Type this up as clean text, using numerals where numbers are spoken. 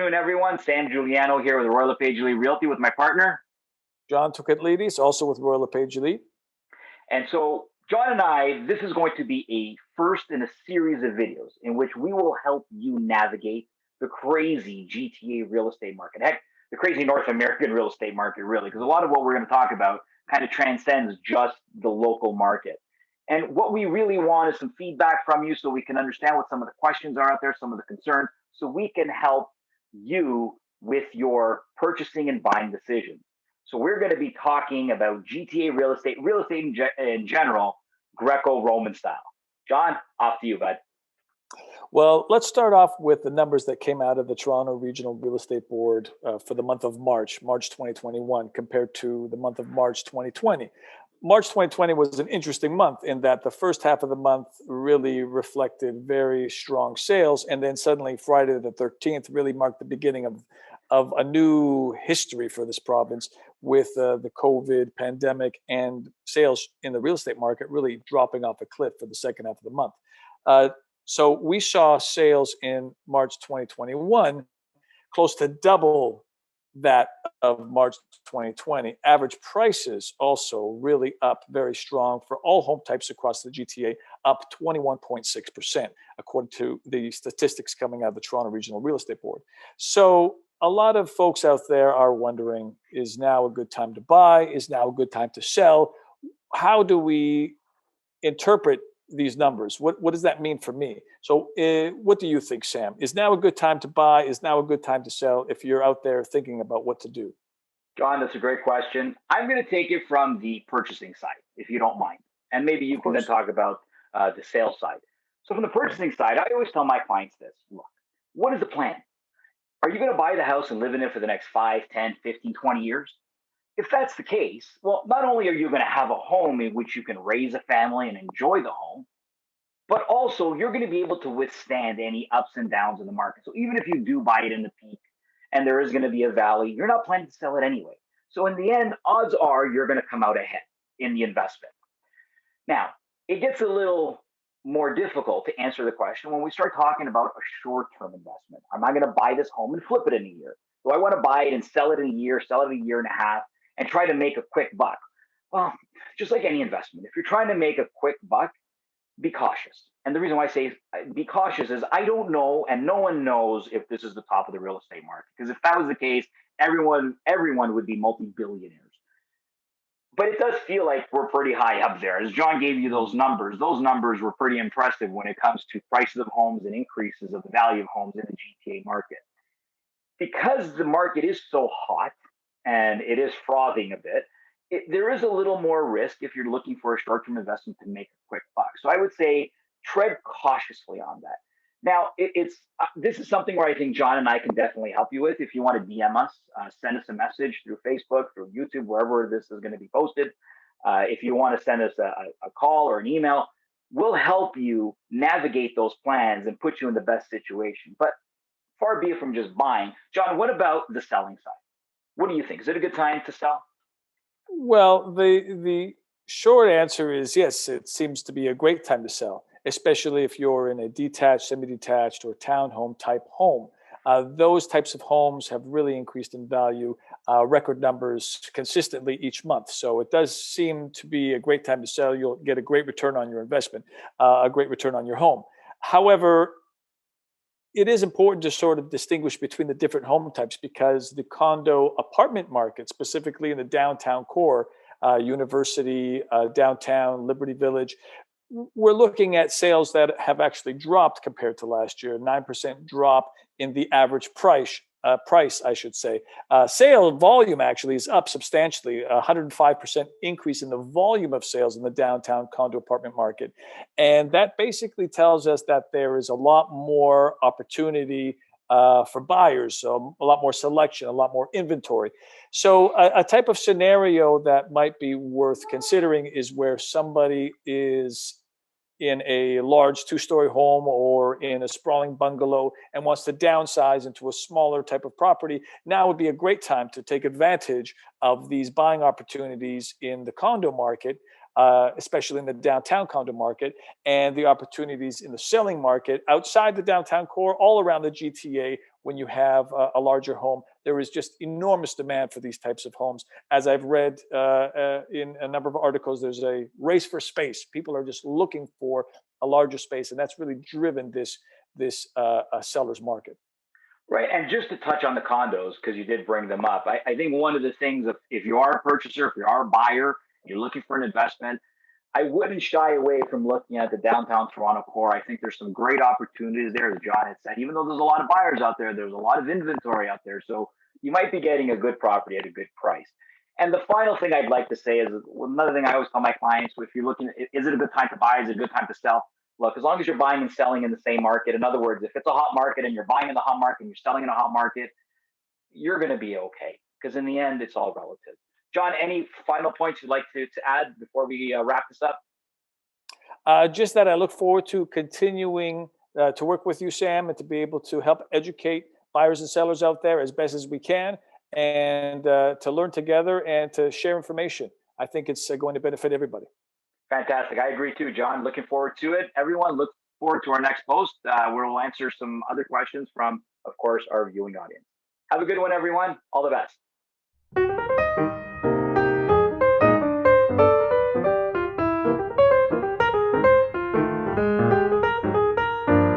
afternoon, everyone. Sam Giuliano here with Royal LePage Elite Realty with my partner. John Tokatlidis, also with Royal LePage Elite. And so, John and I, this is going to be a first in a series of videos in which we will help you navigate the crazy GTA real estate market. Heck, the crazy North American real estate market, really, because a lot of what we're going to talk about kind of transcends just the local market. And what we really want is some feedback from you so we can understand what some of the questions are out there, some of the concerns, so we can help you with your purchasing and buying decisions. So we're going to be talking about GTA real estate in general, Greco-Roman style. John, off to you, bud. Well, let's start off with the numbers that came out of the Toronto Regional Real Estate Board for the month of March 2021, compared to the month of March 2020. March 2020 was an interesting month in that the first half of the month really reflected very strong sales. And then suddenly Friday the 13th really marked the beginning of a new history for this province with the COVID pandemic and sales in the real estate market really dropping off a cliff for the second half of the month. So we saw sales in March 2021 close to double that of March 2020. Average prices also really up very strong for all home types across the GTA, up 21.6%, according to the statistics coming out of the Toronto Regional Real Estate Board. So a lot of folks out there are wondering, is now a good time to buy? Is now a good time to sell? How do we interpret these numbers? What does that mean for me? So what do you think, Sam? Is now a good time to buy? Is now a good time to sell if you're out there thinking about what to do? John, that's a great question. I'm going to take it from the purchasing side, if you don't mind. And maybe you can then talk about the sales side. So from the purchasing side, I always tell my clients this. Look, what is the plan? Are you going to buy the house and live in it for the next 5, 10, 15, 20 years? If that's the case, well, not only are you going to have a home in which you can raise a family and enjoy the home, but also you're going to be able to withstand any ups and downs in the market. So even if you do buy it in the peak and there is going to be a valley, you're not planning to sell it anyway. So in the end, odds are you're going to come out ahead in the investment. Now, it gets a little more difficult to answer the question when we start talking about a short-term investment. Am I going to buy this home and flip it in a year? Do I want to buy it and sell it in a year, sell it in a year and a half, and try to make a quick buck? Well, just like any investment, if you're trying to make a quick buck, be cautious. And the reason why I say be cautious is I don't know, and no one knows if this is the top of the real estate market. Because if that was the case, everyone would be multi-billionaires. But it does feel like we're pretty high up there. As John gave you those numbers were pretty impressive when it comes to prices of homes and increases of the value of homes in the GTA market. Because the market is so hot and it is frothing a bit, there is a little more risk if you're looking for a short-term investment to make a quick buck. So I would say tread cautiously on that. Now, this is something where I think John and I can definitely help you with. If you want to DM us, send us a message through Facebook, through YouTube, wherever this is going to be posted. If you want to send us a call or an email, we'll help you navigate those plans and put you in the best situation. But far be it from just buying. John, what about the selling side? What do you think? Is it a good time to sell? Well, the short answer is yes, it seems to be a great time to sell, especially if you're in a detached, semi-detached, or townhome type home. Those types of homes have really increased in value, record numbers consistently each month. So it does seem to be a great time to sell. You'll get a great return on your investment, a great return on your home. However, it is important to sort of distinguish between the different home types because the condo apartment market, specifically in the downtown core, University, downtown, Liberty Village, we're looking at sales that have actually dropped compared to last year, 9% drop in the average price, I should say. Sale volume actually is up substantially, 105% increase in the volume of sales in the downtown condo apartment market. And that basically tells us that there is a lot more opportunity for buyers, so a lot more selection, a lot more inventory. So a type of scenario that might be worth considering is where somebody is in a large two-story home or in a sprawling bungalow and wants to downsize into a smaller type of property. Now would be a great time to take advantage of these buying opportunities in the condo market, especially in the downtown condo market, and the opportunities in the selling market outside the downtown core, all around the GTA, when you have a larger home. There is just enormous demand for these types of homes. As I've read in a number of articles, there's a race for space. People are just looking for a larger space, and that's really driven this seller's market. Right. And just to touch on the condos, because you did bring them up, I think one of the things, if you are a purchaser, if you are a buyer, you're looking for an investment, I wouldn't shy away from looking at the downtown Toronto core. I think there's some great opportunities there, as John had said. Even though there's a lot of buyers out there, there's a lot of inventory out there. So you might be getting a good property at a good price. And the final thing I'd like to say is another thing I always tell my clients: if you're looking, is it a good time to buy? Is it a good time to sell? Look, as long as you're buying and selling in the same market, in other words, if it's a hot market and you're buying in the hot market and you're selling in a hot market, you're going to be okay. Because in the end, it's all relative. John, any final points you'd like to add before we wrap this up? Just that I look forward to continuing to work with you, Sam, and to be able to help educate buyers and sellers out there as best as we can, and to learn together and to share information. I think it's going to benefit everybody. Fantastic. I agree too, John. Looking forward to it. Everyone, look forward to our next post where we'll answer some other questions from, of course, our viewing audience. Have a good one, everyone. All the best.